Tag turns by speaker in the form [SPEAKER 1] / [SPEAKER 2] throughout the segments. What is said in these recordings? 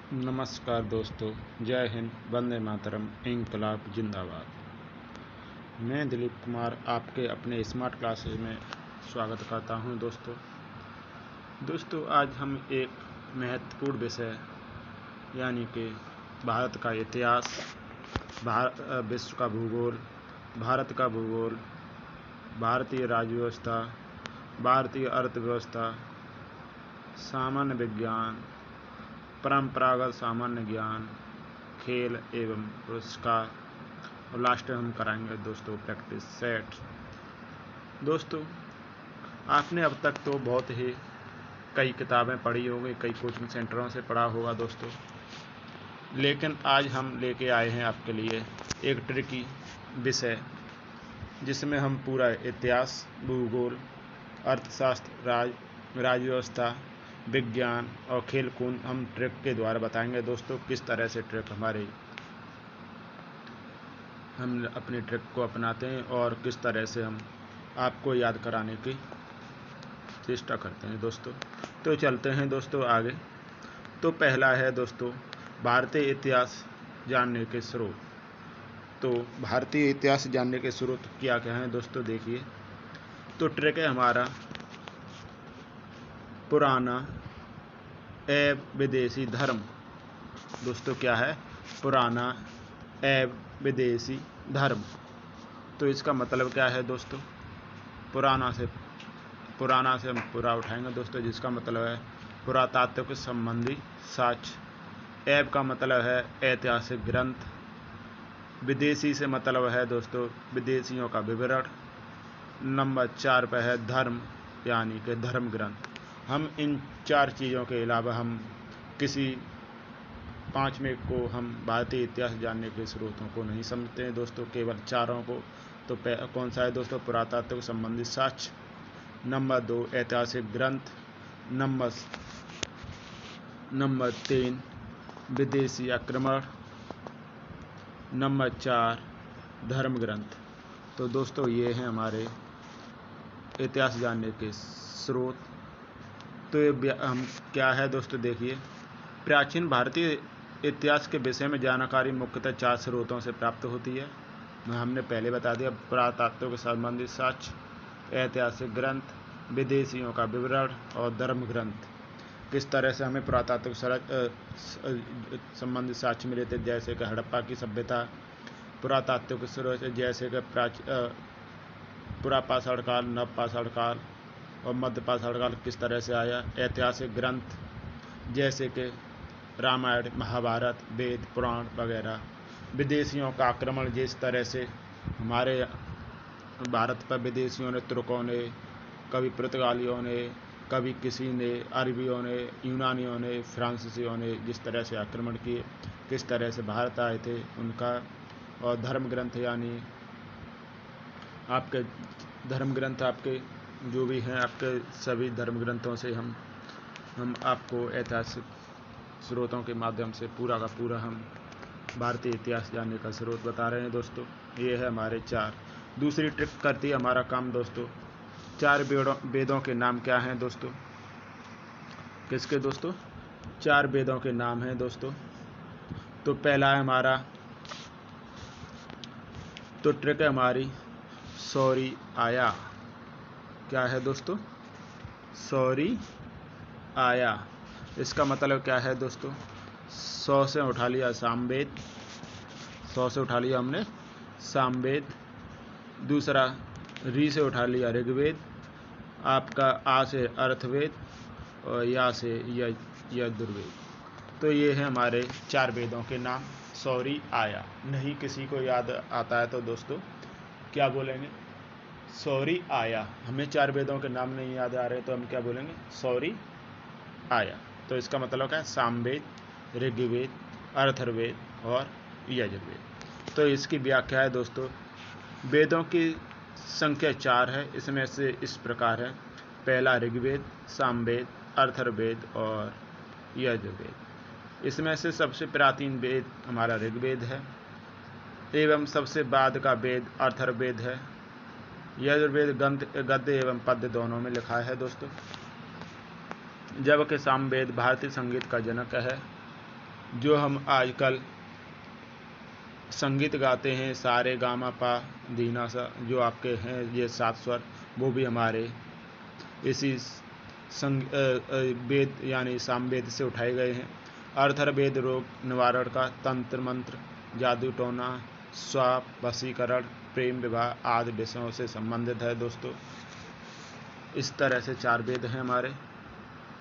[SPEAKER 1] नमस्कार दोस्तों, जय हिंद, वंदे मातरम, इंकलाब जिंदाबाद। मैं दिलीप कुमार आपके अपने स्मार्ट क्लासेज में स्वागत करता हूं। दोस्तों आज हम एक महत्वपूर्ण विषय यानी कि भारत का इतिहास, विश्व का भूगोल, भारत का भूगोल, भारतीय राज्य व्यवस्था, भारतीय अर्थव्यवस्था, सामान्य विज्ञान, परंपरागत सामान्य ज्ञान, खेल एवं पुरस्कार और लास्ट में हम कराएंगे दोस्तों प्रैक्टिस सेट। दोस्तों आपने अब तक तो बहुत ही कई किताबें पढ़ी होंगी, कई कोचिंग सेंटरों से पढ़ा होगा दोस्तों, लेकिन आज हम लेके आए हैं आपके लिए एक ट्रिकी विषय जिसमें हम पूरा इतिहास, भूगोल, अर्थशास्त्र, राज्य व्यवस्था, विज्ञान और खेल कूद हम ट्रिक के द्वारा बताएंगे दोस्तों किस तरह से हम अपनी ट्रिक को अपनाते हैं और किस तरह से हम आपको याद कराने की चेष्टा करते हैं दोस्तों। तो चलते हैं दोस्तों आगे। तो पहला है दोस्तों भारतीय इतिहास जानने के स्रोत। तो भारतीय इतिहास जानने के स्रोत क्या क्या हैं दोस्तों, देखिए। तो ट्रिक है हमारा पुराना एवं विदेशी धर्म। दोस्तों क्या है? पुराना एवं विदेशी धर्म। तो इसका मतलब क्या है दोस्तों? पुराना से हम पूरा उठाएंगे दोस्तों, जिसका मतलब है पुरातात्विक संबंधी साक्ष्य। एवं का मतलब है ऐतिहासिक ग्रंथ। विदेशी से मतलब है दोस्तों विदेशियों का विवरण। नंबर 4 पर है धर्म यानी कि धर्म ग्रंथ। हम इन 4 चीज़ों के अलावा हम किसी 5वें को हम भारतीय इतिहास जानने के स्रोतों को नहीं समझते हैं दोस्तों, केवल 4 को। तो कौन सा है दोस्तों? पुरातात्विक संबंधित साक्ष्य। नंबर 2 ऐतिहासिक ग्रंथ। नंबर 3 विदेशी आक्रमण। नंबर 4 धर्म ग्रंथ। तो दोस्तों ये हैं हमारे इतिहास जानने के स्रोत। तो ये हम क्या है दोस्तों, देखिए। प्राचीन भारतीय इतिहास के विषय में जानकारी मुख्यतः 4 स्रोतों से प्राप्त होती है। हमने पहले बता दिया, पुरातात्विक संबंधित साक्ष्य, ऐतिहासिक ग्रंथ, विदेशियों का विवरण और धर्म ग्रंथ। किस तरह से हमें पुरातात्विक संबंधित साक्ष्य मिले थे, जैसे कि हड़प्पा की सभ्यता। पुरातात्विक स्रोत जैसे कि पुरापाषाण काल, नवपाषाण काल और मध्यपाषाण काल किस तरह से आया। ऐतिहासिक ग्रंथ जैसे कि रामायण, महाभारत, वेद, पुराण वगैरह। विदेशियों का आक्रमण, जिस तरह से हमारे भारत पर विदेशियों ने, तुर्कों ने, कभी पुर्तगालियों ने, कभी किसी ने, अरबियों ने, यूनानियों ने, फ्रांसीसियों ने जिस तरह से आक्रमण किए, किस तरह से भारत आए थे उनका। और धर्म ग्रंथ यानी आपके धर्म ग्रंथ, आपके जो भी हैं, आपके सभी धर्म ग्रंथों से हम आपको ऐतिहासिक स्रोतों के माध्यम से पूरा का पूरा हम भारतीय इतिहास जानने का स्रोत बता रहे हैं दोस्तों। ये है हमारे 4। दूसरी ट्रिक करती है हमारा काम दोस्तों। 4 वेदों के नाम क्या हैं दोस्तों? किसके दोस्तों? 4 वेदों के नाम हैं दोस्तों। तो पहला है हमारा, तो ट्रिक है हमारी सौरी आया। क्या है दोस्तों? सौरी आया। इसका मतलब क्या है दोस्तों? 100 से उठा लिया सामवेद, 100 से उठा लिया हमने सामवेद। दूसरा री से उठा लिया ऋग्वेद, आपका आ से अर्थवेद और या से यजुर्वेद। तो ये है हमारे 4 वेदों के नाम। सौरी आया। नहीं किसी को याद आता है तो दोस्तों क्या बोलेंगे? सौरी आया। हमें 4 वेदों के नाम नहीं याद आ रहे तो हम क्या बोलेंगे? सौरी आया। तो इसका मतलब क्या है? सामवेद, ऋग्वेद, अथर्ववेद और यजुर्वेद। तो इसकी व्याख्या है दोस्तों, वेदों की संख्या 4 है। इसमें से इस प्रकार है। पहला ऋग्वेद, सामवेद, अथर्ववेद और यजुर्वेद। इसमें से सबसे प्राचीन वेद हमारा ऋग्वेद है एवं सबसे बाद का वेद अथर्ववेद है। यजुर्वेद गद्य एवं पद्य दोनों में लिखा है दोस्तों। जबकि सामवेद भारतीय संगीत का जनक है। जो हम आजकल संगीत गाते हैं, सारे गामा पा दीना सा, जो आपके हैं ये 7 स्वर, वो भी हमारे इसी वेद यानी सामवेद से उठाए गए हैं। अर्थर्वेद रोग निवारण का, तंत्र मंत्र, जादू टोना, स्वाप, वशीकरण, प्रेम विवाह आदि विषयों से संबंधित है दोस्तों। इस तरह से 4 वेद हैं हमारे।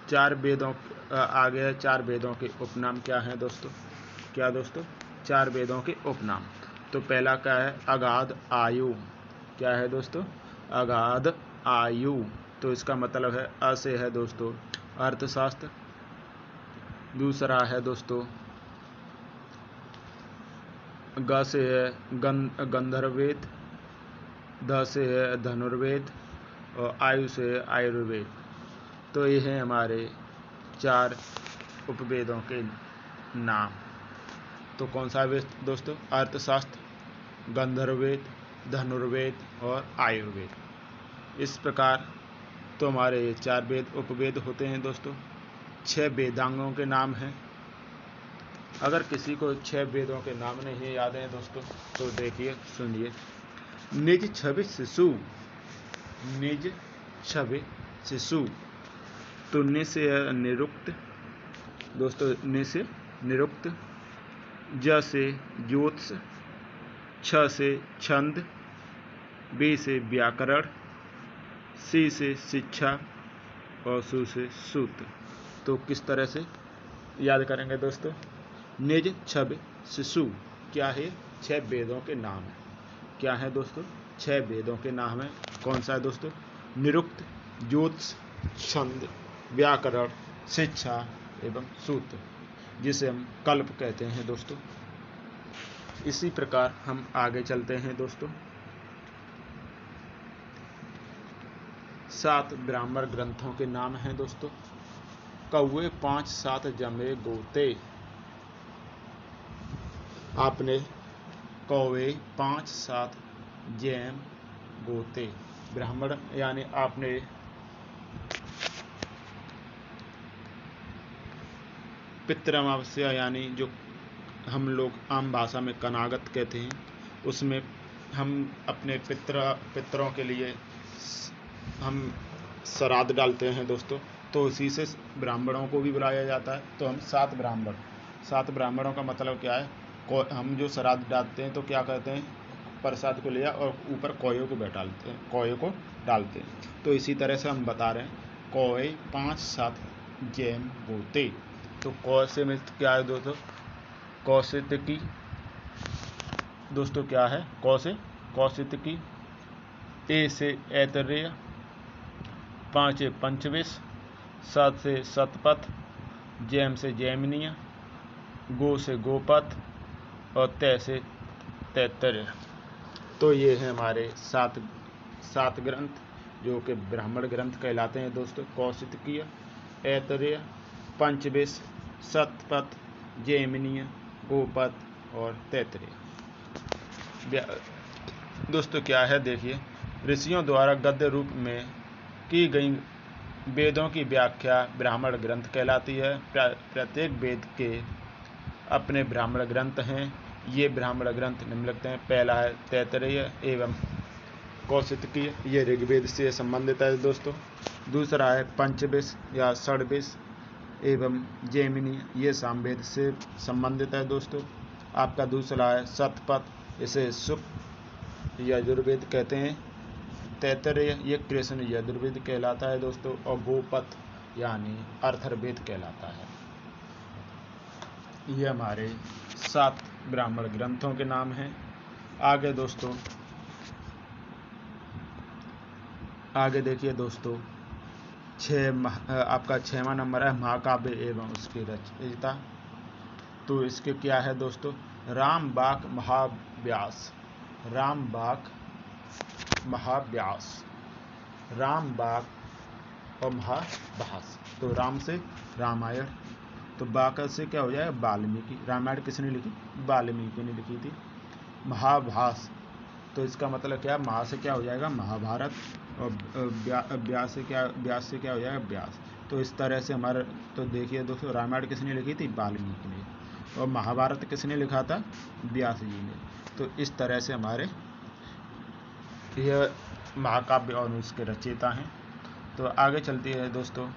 [SPEAKER 1] 4 वेदों आगे है 4 वेदों के उपनाम क्या हैं दोस्तों? क्या दोस्तों? 4 वेदों के उपनाम। तो पहला क्या है? अगाध आयु। क्या है दोस्तों? अगाध आयु। तो इसका मतलब है अ से है दोस्तों अर्थशास्त्र। दूसरा है दोस्तों ग से है गंधर्ववेद, ध से है धनुर्वेद और आयु से है आयुर्वेद। तो ये हैं हमारे 4 उपवेदों के नाम। तो कौन सा वेद दोस्तों? अर्थशास्त्र, गंधर्ववेद, धनुर्वेद और आयुर्वेद। इस प्रकार तो हमारे 4 वेद उपवेद होते हैं दोस्तों। 6 वेदांगों के नाम हैं। अगर किसी को 6 वेदों के नाम नहीं याद हैं दोस्तों, तो देखिए सुनिए। निज छवि शिशु, निज छवि शिशु। तो नि से निरुक्त दोस्तों, नि से निरुक्त, ज से ज्योतिष, छ से छंद, बी से व्याकरण, सी से शिक्षा और सु से सूत्र। तो किस तरह से याद करेंगे दोस्तों? निज छवि शिशु क्या है? 6 वेदों के नाम है। क्या है दोस्तों? 6 वेदों के नाम है। कौन सा है दोस्तों? निरुक्त, ज्योतिष, छंद, व्याकरण, शिक्षा एवं सूत्र, जिसे हम कल्प कहते हैं दोस्तों। इसी प्रकार हम आगे चलते हैं दोस्तों। 7 ब्राह्मण ग्रंथों के नाम हैं दोस्तों। कौवे 5 7 जमे गोते। आपने कौवे 5 7 जैम गोते। ब्राह्मण यानी आपने पितृअमावस्या यानी जो हम लोग आम भाषा में कनागत कहते हैं, उसमें हम अपने पितरों के लिए हम श्राद्ध डालते हैं दोस्तों। तो उसी से ब्राह्मणों को भी बुलाया जाता है। तो हम 7 ब्राह्मणों का मतलब क्या है? हम जो श्राद्ध डालते हैं तो क्या कहते हैं? प्रसाद को लिया और ऊपर कौए को बैठाते हैं, कौए को डालते हैं। तो इसी तरह से हम बता रहे हैं कौए 5 7 जैम गोते। तो कौ से में क्या है दोस्तों? कौशिकी दोस्तों क्या है? कौ से कौशिकी, ए से ऐतरेय, 5 से पंचविश, 7 से सतपथ, जैम से जैमिनीय, गो से गोपथ और तय से तैत्तरीय। तो ये हैं हमारे 7 ग्रंथ जो कि ब्राह्मण ग्रंथ कहलाते हैं दोस्तों। कौशिकीय, ऐतरेय, पंचविश, सतपथ, जैमिनीय, गोपथ और तैत्तरीय। दोस्तों क्या है देखिए, ऋषियों द्वारा गद्य रूप में की गई वेदों की व्याख्या ब्राह्मण ग्रंथ कहलाती है। प्रत्येक वेद के अपने ब्राह्मण ग्रंथ हैं। ये ब्राह्मण ग्रंथ निम्नलिखित हैं। पहला है तैत्तरीय एवं कौशिकीय, ये ऋग्वेद से संबंधित है दोस्तों। दूसरा है पंचविश या षड्विश एवं जैमिनी, ये सामवेद से संबंधित है दोस्तों। आपका दूसरा है सतपथ, इसे सुक यजुर्वेद कहते हैं। तैत्तरीय ये कृष्ण यजुर्वेद कहलाता है दोस्तों। और गोपथ यानी अर्थर्वेद कहलाता है। ये हमारे 7 ब्राह्मण ग्रंथों के नाम हैं। आगे दोस्तों, आगे देखिए दोस्तों, आपका 6वां नंबर है महाकाव्य एवं उसकी रचयिता। तो इसके क्या है दोस्तों? रामबाक महाव्यास, रामबाक महाव्यास, रामबाक और महाभास। तो राम से रामायण, तो बाक से क्या हो जाएगा? वाल्मीकि। रामायण किसने लिखी? वाल्मीकि ने लिखी थी। महाभास, तो इसका मतलब क्या? महा से क्या हो जाएगा? महाभारत और व्यास से क्या हो जाएगा? व्यास। तो इस तरह से हमारा, तो देखिए दोस्तों, रामायण किसने लिखी थी? वाल्मीकि ने। और महाभारत किसने लिखा था? व्यास जी ने। तो इस तरह से हमारे यह महाकाव्य और उसके रचयिता हैं। तो आगे चलती है दोस्तों,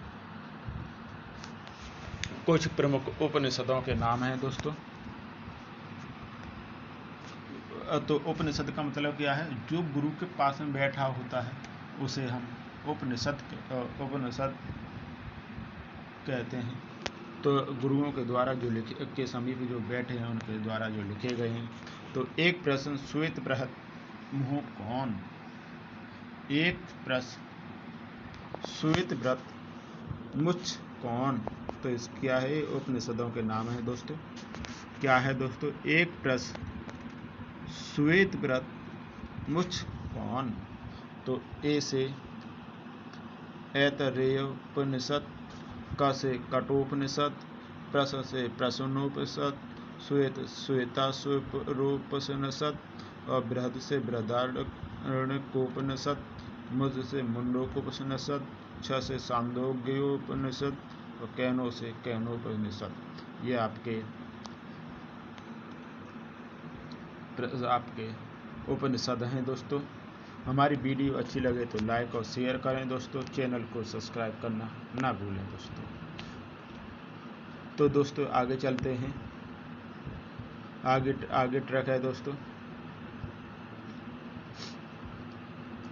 [SPEAKER 1] कुछ प्रमुख उपनिषदों के नाम हैं दोस्तों। तो उपनिषद का मतलब क्या है? जो गुरु के पास में बैठा होता है उसे हम उपनिषद कहते हैं। तो गुरुओं के द्वारा जो लिखे के समीप जो बैठे हैं उनके द्वारा जो लिखे गए हैं। तो एक प्रश्न, श्वेत बृहत मुँह कौन? एक प्रश्न, श्वेत व्रत मुछ कौन? तो इस क्या है? उपनिषदों के नाम है दोस्तों। क्या है दोस्तों? एक प्रश्न, श्वेत व्रत मुछ कौन? तो ए से ऐतरेयोपनिषद, क से कठोपनिषद, प्रश्न से प्रश्नोपनिषद, श्वेत श्वेताश्वरोपनिषद और बृहद से बृहदारण्यकोपनिषद, मुझ से मुंडकोपनिषद, छ से छांदोग्योपनिषद और कैनो से कैनोपनिषद। ये आपके उपनिषद हैं दोस्तों। हमारी वीडियो अच्छी लगे तो लाइक और शेयर करें दोस्तों। चैनल को सब्सक्राइब करना ना भूलें दोस्तों। तो दोस्तों आगे चलते हैं। आगे ट्रैक है दोस्तों,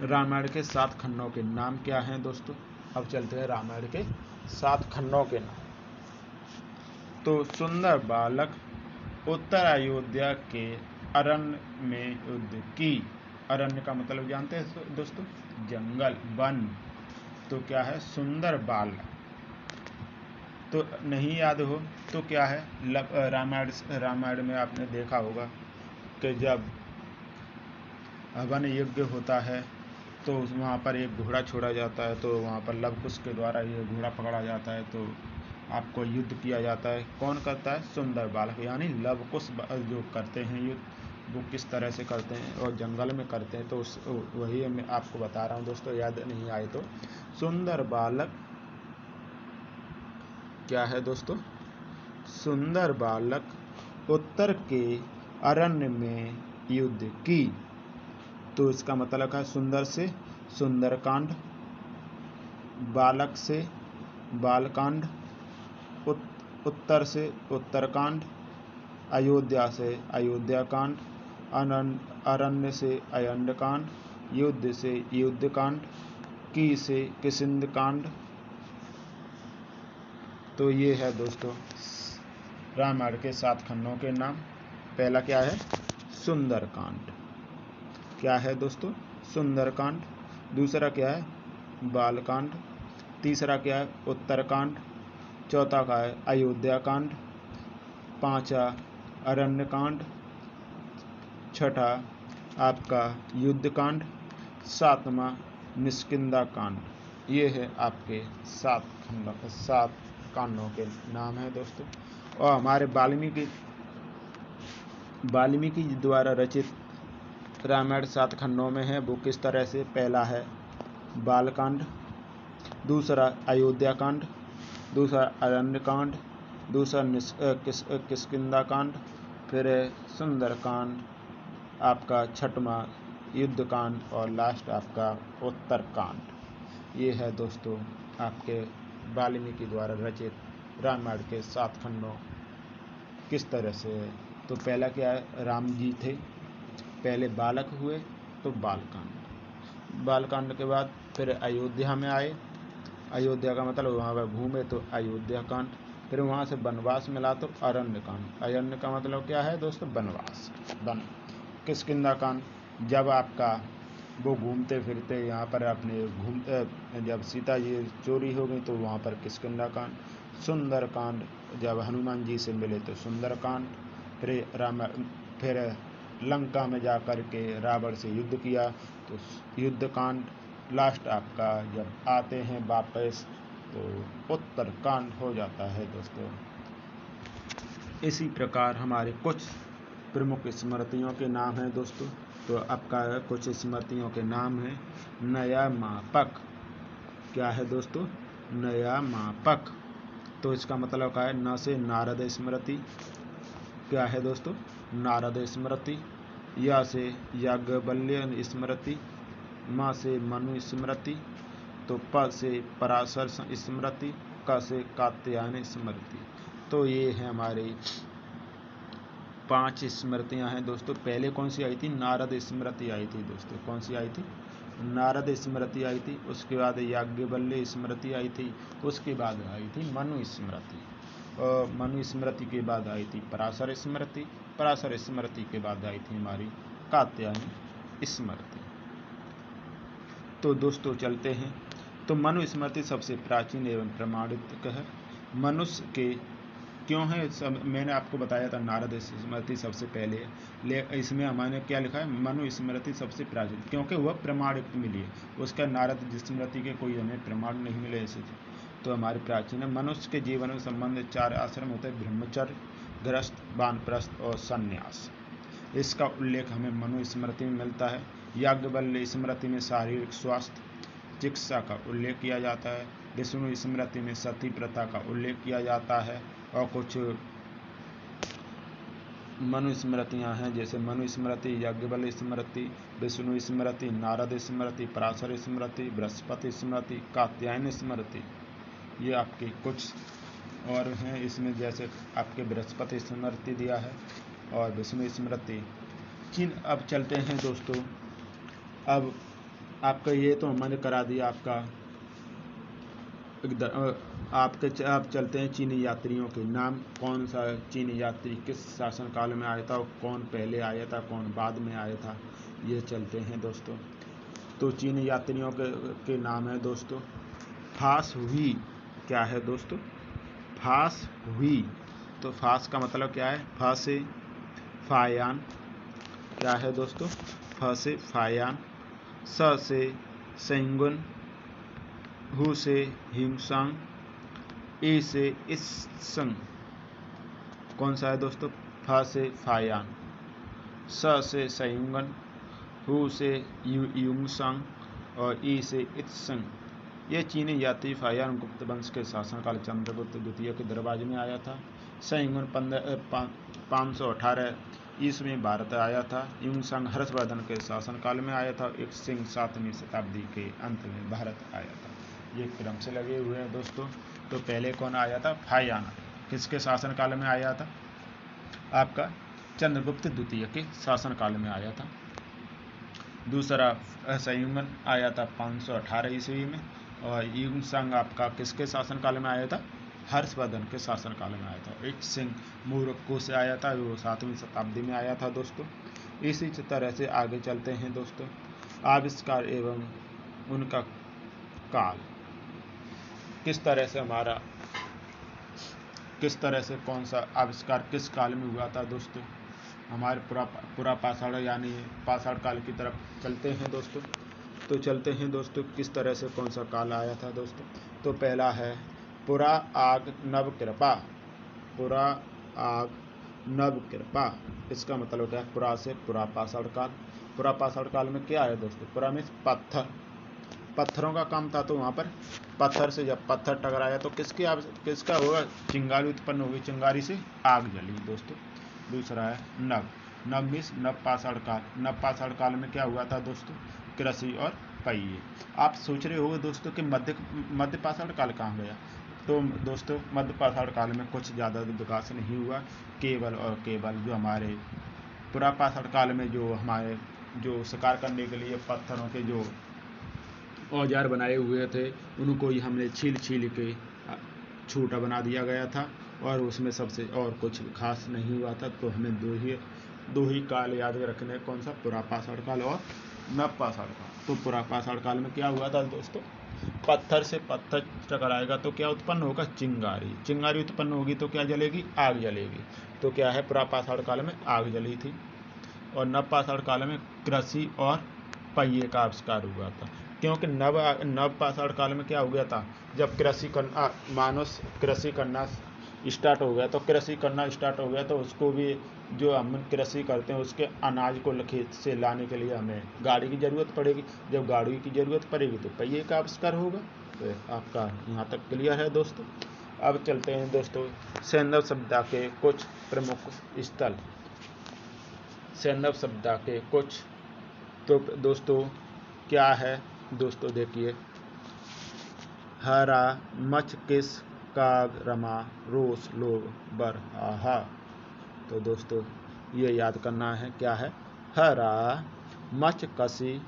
[SPEAKER 1] रामायण के 7 खंडों के नाम क्या हैं दोस्तों? अब चलते हैं रामायण के 7 खंडों के नाम। तो सुंदर बालक उत्तर अयोध्या के अरण्य में युद्ध की। अरण्य का मतलब जानते हैं दोस्तों? जंगल, वन। तो क्या है? सुंदर बालक। तो नहीं याद हो तो क्या है? रामायण में आपने देखा होगा कि जब वन यज्ञ होता है तो वहाँ पर एक घोड़ा छोड़ा जाता है। तो वहाँ पर लव कुश के द्वारा ये घोड़ा पकड़ा जाता है। तो आपको युद्ध किया जाता है। कौन करता है? सुंदर बालक, यानी लव कुश जो करते हैं युद्ध, वो किस तरह से करते हैं और जंगल में करते हैं। तो वही मैं आपको बता रहा हूँ दोस्तों, याद नहीं आए तो। सुंदर बालक क्या है दोस्तों? सुंदर बालक उत्तर के अरण्य में युद्ध की। तो इसका मतलब है सुंदर से सुंदरकांड, बालक से बालकांड, उत्तर से उत्तरकांड, अयोध्या से अयोध्याकांड, अरण्य से अरण्यकांड, युद्ध से युद्धकांड, की से किष्किंधाकांड। तो ये है दोस्तों रामायण के 7 खंडों के नाम। पहला क्या है? सुंदरकांड। क्या है दोस्तों? सुंदरकांड। दूसरा क्या है? बालकांड। तीसरा क्या है? उत्तरकांड। चौथा का है अयोध्याकांड। पांचवा अरण्यकांड। छठा आपका युद्धकांड। सातवां किष्किंधाकांड। ये है आपके 7 कांडों के नाम है दोस्तों। और हमारे वाल्मीकि द्वारा रचित रामायण 7 खंडों में है। वो किस तरह से? पहला है बालकांड, दूसरा अयोध्याकांड, दूसरा अरण्यकांड, दूसरा किष्किंधाकांड, फिर सुंदरकांड, आपका छठवां युद्धकांड और लास्ट आपका उत्तरकांड। ये है दोस्तों आपके वाल्मीकि द्वारा रचित रामायण के 7 खंडों किस तरह से है। तो पहला क्या है? राम जी थे, पहले बालक हुए तो बालकांड। बालकांड के बाद फिर अयोध्या में आए। अयोध्या का मतलब वहाँ पर घूमे तो अयोध्याकांड। फिर वहाँ से वनवास मिला तो अरण्यकांड। अरण्य का मतलब क्या है दोस्तों? वनवास, वन। किष्किंधाकांड, जब आपका वो घूमते फिरते यहाँ पर अपने जब सीता जी चोरी हो गई तो वहाँ पर किष्किंधाकांड। सुंदरकांड, जब हनुमान जी से मिले तो सुंदरकांड। फिर लंका में जा कर के रावण से युद्ध किया तो युद्धकांड। लास्ट आपका जब आते हैं वापस तो उत्तरकांड हो जाता है दोस्तों। इसी प्रकार हमारे कुछ प्रमुख स्मृतियों के नाम हैं दोस्तों। तो आपका कुछ स्मृतियों के नाम हैं। नया मापक। क्या है दोस्तों? नया मापक। तो इसका मतलब क्या है? न से नारद स्मृति, क्या है दोस्तों? नारद स्मृति। या से याज्ञवल्क्य स्मृति, म से मनु स्मृति, तो प से पराशर स्मृति, क से कात्यायन स्मृति। तो ये है हमारी 5 स्मृतियां हैं दोस्तों। पहले कौन सी आई थी? नारद स्मृति आई थी दोस्तों। कौन सी आई थी? नारद स्मृति आई थी। उसके बाद याज्ञवल्क्य स्मृति आई थी। उसके बाद आई थी मनु स्मृति, और मनु स्मृति के बाद आई थी पराशर स्मृति। पराशर स्मृति के बाद आई थी हमारी कात्यायन स्मृति। तो दोस्तों चलते हैं। तो मनु स्मृति सबसे प्राचीन एवं प्रमाणित है। मनुष्य के क्यों है सब मैंने आपको बताया था। नारद स्मृति सबसे पहले इसमें हमारे क्या लिखा है? मनु स्मृति सबसे प्राचीन, क्योंकि वह प्रमाणित मिली है। उसका नारद स्मृति के कोई हमें प्रमाण नहीं मिले ऐसे, तो हमारे प्राचीन है। मनुष्य के जीवन में संबंधित 4 आश्रम होते हैं: ब्रह्मचर्य, गृहस्थ, वानप्रस्थ और संन्यास। इसका उल्लेख हमें मनु स्मृति में मिलता है। याज्ञवल्क्य स्मृति में शारीरिक स्वास्थ्य, चिकित्सा का उल्लेख किया जाता है। विष्णु स्मृति में सती प्रथा का उल्लेख किया जाता है। और कुछ मनु स्मृतियाँ हैं, जैसे मनु स्मृति, याज्ञवल्क्य स्मृति, विष्णु स्मृति, नारद स्मृति, पराशर स्मृति, बृहस्पति स्मृति, कात्यायन स्मृति। ये आपकी कुछ और हैं इसमें, जैसे आपके बृहस्पति स्मृति दिया है और विष्णु स्मृति। अब चलते हैं दोस्तों। अब आपका ये तो मैंने करा दिया आपका आप चलते हैं चीनी यात्रियों के नाम। कौन सा चीनी यात्री किस शासनकाल में आया था और कौन पहले आया था, कौन बाद में आया था, ये चलते हैं दोस्तों। तो चीनी यात्रियों के नाम है दोस्तों फास हुई। क्या है दोस्तों? फास हुई। तो फास का मतलब क्या है? फा से फायान। क्या है दोस्तों? फ से फायान, स से सेंगुन, हु से हिमसंग, ए से इससंग। कौन सा है दोस्तों? फ से फायान, स से संयुगन, हु से युमसंग और ई से इत्संग। ये चीनी यात्री फायान गुप्त वंश के शासनकाल चंद्रगुप्त द्वितीय के दरबार में आया था। संयुगन 518 ईस्वी में भारत आया था। युमसंग हर्षवर्धन के शासनकाल में आया था। एक सिंह 7वीं शताब्दी के अंत में भारत आया था। ये क्रम से लगे हुए हैं दोस्तों। तो पहले कौन आया था? फायान। किसके शासनकाल में आया था? आपका चंद्रगुप्त द्वितीय के शासनकाल में आया था। दूसरा संयुगन आया था 518 ईस्वी में, और युमसंग आपका किसके शासनकाल में आया था? हर्षवर्धन के शासनकाल में आया था। एक सिंह मोरक्को से आया था, वो 7वीं शताब्दी में आया था दोस्तों। इसी तरह से आगे चलते हैं दोस्तों। आविष्कार एवं उनका काल, किस तरह से कौन सा आविष्कार किस काल में हुआ था दोस्तों? हमारे पूरा पाषाण यानी पाषाण काल की तरफ चलते हैं दोस्तों। तो चलते हैं दोस्तों किस तरह से कौन सा काल आया था दोस्तों। तो पहला है पुरा आग नव कृपा। पुरा आग नव कृपा, इसका मतलब क्या है? पुरा से पुरा पाषाण काल। पुरा पाषाण काल में क्या है दोस्तों? पुरा में पत्थरों का काम था। तो वहाँ पर पत्थर से जब पत्थर टकराया तो किसका होगा? चिंगारी उत्पन्न होगी, चिंगारी से आग जली दोस्तों। दूसरा है नव मीन्स नव पाषाण काल। नव पाषाण काल में क्या हुआ था दोस्तों? कृषि और पहिए। आप सोच रहे होंगे दोस्तों कि मध्य पाषाण काल कहाँ गया? तो दोस्तों मध्य पाषाण काल में कुछ ज़्यादा विकास नहीं हुआ। केवल और केवल जो हमारे पुरा पाषाण काल में जो शिकार करने के लिए पत्थरों के जो औजार बनाए हुए थे, उनको ही हमने छील के छोटा बना दिया गया था, और उसमें सबसे और कुछ खास नहीं हुआ था। तो हमें दो ही काल याद रखने, कौन सा? पुरा पाषाण काल और नव पाषाण काल। तो पुरा पाषाण काल में क्या हुआ था दोस्तों? पत्थर से पत्थर टकराएगा तो क्या उत्पन्न होगा? चिंगारी उत्पन्न होगी तो क्या जलेगी? आग जलेगी। तो क्या है? पुरा पाषाण काल में आग जली थी। और नव पाषाण काल में कृषि और पहिए का आविष्कार हुआ था। क्योंकि नव पाषाण काल में क्या हो गया था? जब कृषि करना स्टार्ट हो गया, तो उसको भी जो हम कृषि करते हैं उसके अनाज को खेत से लाने के लिए हमें गाड़ी की ज़रूरत पड़ेगी। जब गाड़ी की ज़रूरत पड़ेगी तो पहिए का आविष्कार होगा। तो आपका यहाँ तक क्लियर है दोस्तों। अब चलते हैं दोस्तों सैंधव सभ्यता के कुछ प्रमुख स्थल। सैंधव सभ्यता के कुछ तो दोस्तों क्या है दोस्तों, देखिए हरा मच किस काग रमा रोस लोग बर आहा। तो दोस्तों ये याद करना है, क्या है, हरा मच कसी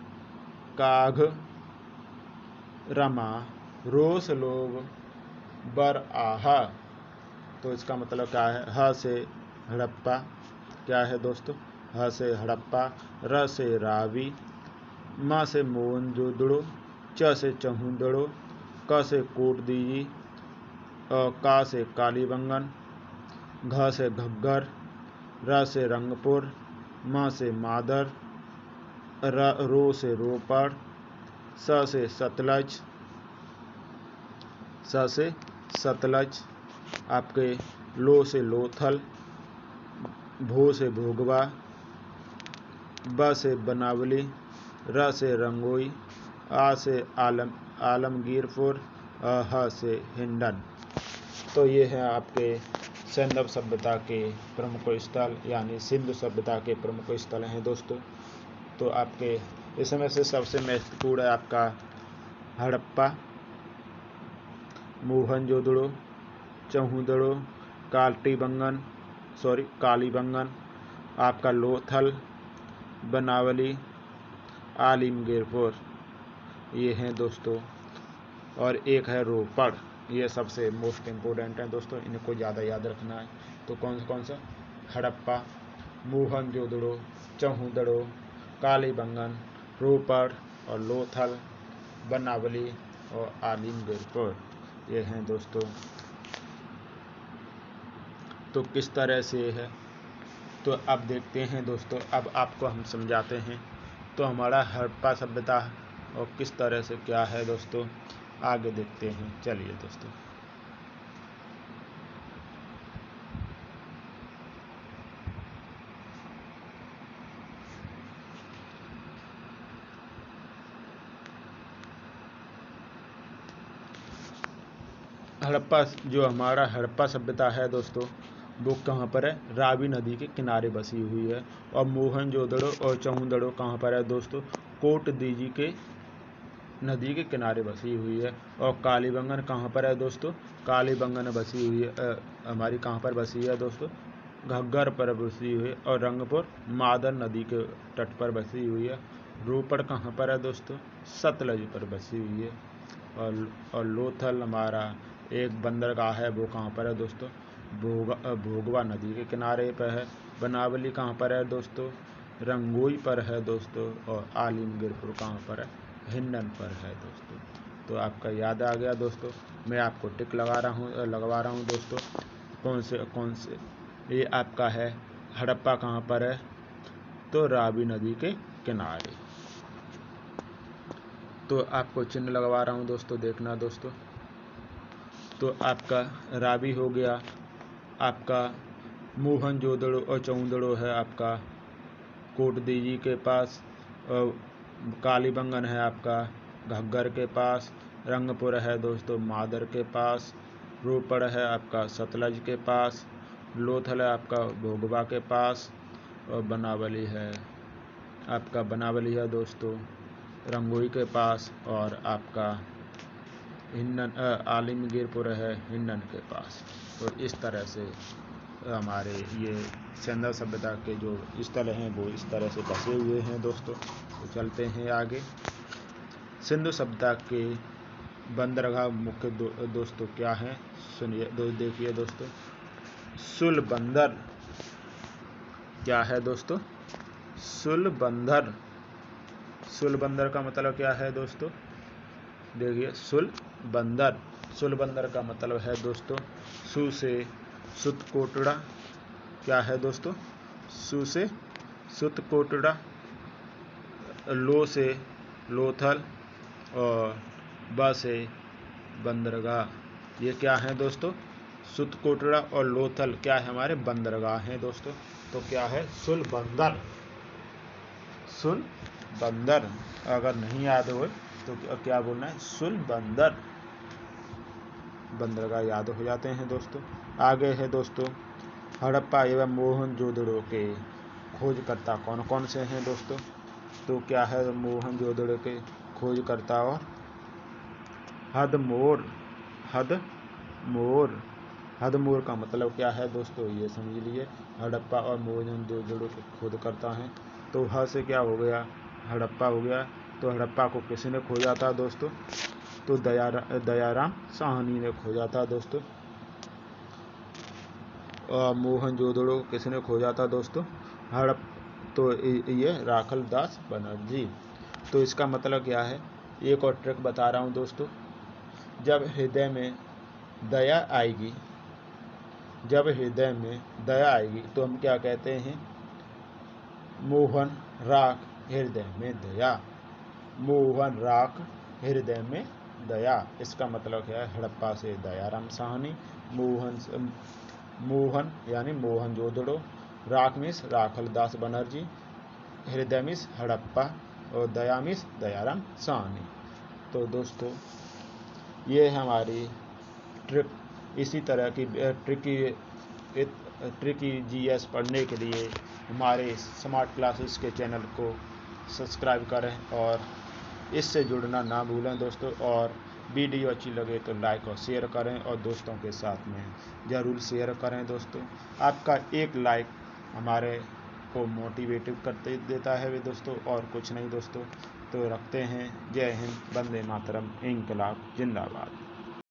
[SPEAKER 1] काघ रमा रोस लोग बर आहा। तो इसका मतलब क्या है, ह से हड़प्पा, क्या है दोस्तों, ह से हड़प्पा, र से रावी, म से मोहनजोदड़ो, च से चहुंदड़ो, क से कोटदीजी, का से कालीबंगन, घ से घग्गर, र से रंगपुर, म से मादर, रो से रोपड़, स से सतलज, आपके लो से लोथल, भो से भोगवा, ब से बनावली, र से रंगोई, आ से आलमगीरपुर, ह से हिंडन। तो ये है आपके सैंधव सभ्यता के प्रमुख स्थल यानी सिंधु सभ्यता के प्रमुख स्थल हैं दोस्तों। तो आपके इसमें से सबसे महत्वपूर्ण है आपका हड़प्पा, मोहनजोदड़ो, चहुंदड़ो, कालीबंगन, आपका लोथल, बनावली, आलिमगीरपुर, ये हैं दोस्तों। और एक है रोपड़, ये सबसे मोस्ट इम्पोर्टेंट है दोस्तों, इनको ज़्यादा याद रखना है। तो कौन सा, हड़प्पा, मोहनजोदड़ो, चहुंदड़ो, कालीबंगन, रोपड़ और लोथल, बनावली और आलिमगीरपुर, ये हैं दोस्तों। तो किस तरह से है, तो अब देखते हैं दोस्तों, अब आपको हम समझाते हैं। तो हमारा हड़प्पा सभ्यता और किस तरह से क्या है दोस्तों, आगे देखते हैं, चलिए दोस्तों। हड़प्पा, जो हमारा हड़प्पा सभ्यता है दोस्तों, वो कहाँ पर है, रावी नदी के किनारे बसी हुई है। और मोहनजोदड़ो और चहुंदड़ो कहाँ पर है दोस्तों, कोटदीजी के नदी के किनारे बसी हुई है। और कालीबंगन कहाँ पर है दोस्तों, कालीबंगन बसी हुई है हमारी कहाँ पर बसी है दोस्तों, घग्गर पर बसी हुई है। और रंगपुर मादर नदी के तट पर बसी हुई है। रोपड़ कहाँ पर है दोस्तों, सतलज पर बसी हुई है। और लोथल हमारा एक बंदरगाह है, वो कहाँ पर है दोस्तों, भोगवा नदी के किनारे पर है। बनावली कहाँ पर है दोस्तों, रंगोई पर है दोस्तों। और आलिमगीरपुर कहाँ पर है, हिंडन पर है दोस्तों। तो आपका याद आ गया दोस्तों, मैं आपको टिक लगवा रहा हूँ दोस्तों। कौन से ये आपका है हड़प्पा कहाँ पर है, तो रावी नदी के किनारे। तो आपको चिन्ह लगवा रहा हूँ दोस्तों, देखना दोस्तों। तो आपका रावी हो गया, आपका मोहनजोदड़ो और चहुंदड़ो है आपका कोटदीजी के पास, और कालीबंगन है आपका घग्गर के पास, रंगपुर है दोस्तों मादर के पास, रोपड़ है आपका सतलज के पास, लोथल है आपका भोगवा के पास, और बनावली है दोस्तों रंगोई के पास, और आपका हिंडन आलिमगीरपुर है हिंडन के पास। तो इस तरह से हमारे ये सैंधव सभ्यता के जो स्थल हैं वो इस तरह से बसे हुए हैं दोस्तों। तो चलते हैं आगे। सिंधु सभ्यता के बंदरगाह मुख्य दोस्तों क्या हैं, सुनिए देखिए दोस्तों। सुल बंदर, क्या है दोस्तों, सुल बंदर का मतलब क्या है दोस्तों, देखिए सुल बंदर का मतलब है दोस्तों, सु से सुतकोटड़ा, क्या है दोस्तों, सु से सुतकोटड़ा, लो से लोथल और ब से बंदरगाह। ये क्या है दोस्तों, सुतकोटड़ा और लोथल क्या है, हमारे बंदरगाह हैं दोस्तों। तो क्या है, सुल बंदर। अगर नहीं याद हो तो क्या बोलना है, सुल बंदर। बंदरगाह याद हो जाते हैं दोस्तों। आगे है दोस्तों, हड़प्पा एवं मोहनजोदड़ो के खोजकर्ता कौन कौन से हैं दोस्तों? तो क्या है मोहनजोदड़ो के खोजकर्ता? और हदमोर। हदमोर का मतलब क्या है दोस्तों, ये समझ लिए। हड़प्पा और मोहनजोदड़ो के खोजकर्ता हैं। तो ह से क्या हो गया, हड़प्पा हो गया। तो हड़प्पा को किसने खोजा था दोस्तों? तो दयाराम साहनी ने खोजा था दोस्तों। मोहनजोदड़ो किसने खोजा था दोस्तों? तो ये राखलदास बनर्जी। तो इसका मतलब क्या है, एक और ट्रिक बता रहा हूँ दोस्तों। जब हृदय में दया आएगी तो हम क्या कहते हैं? मोहन राख हृदय में दया। मोहन राख हृदय में दया। इसका मतलब क्या है? हड़प्पा से दयाराम साहनी, मोहन यानी मोहनजोदड़ो, राख मीन्स राखलदास बनर्जी, हृदय मीन्स हड़प्पा और दया मीन्स दयाराम साहनी। तो दोस्तों ये हमारी ट्रिक। इसी तरह की ट्रिकी जीएस पढ़ने के लिए हमारे स्मार्ट क्लासेस के चैनल को सब्सक्राइब करें और इससे जुड़ना ना भूलें दोस्तों। और वीडियो अच्छी लगे तो लाइक और शेयर करें और दोस्तों के साथ में ज़रूर शेयर करें दोस्तों। आपका एक लाइक हमारे को मोटिवेटिव करते देता है वे दोस्तों, और कुछ नहीं दोस्तों। तो रखते हैं। जय हिंद, वंदे मातरम, इंकलाब जिंदाबाद।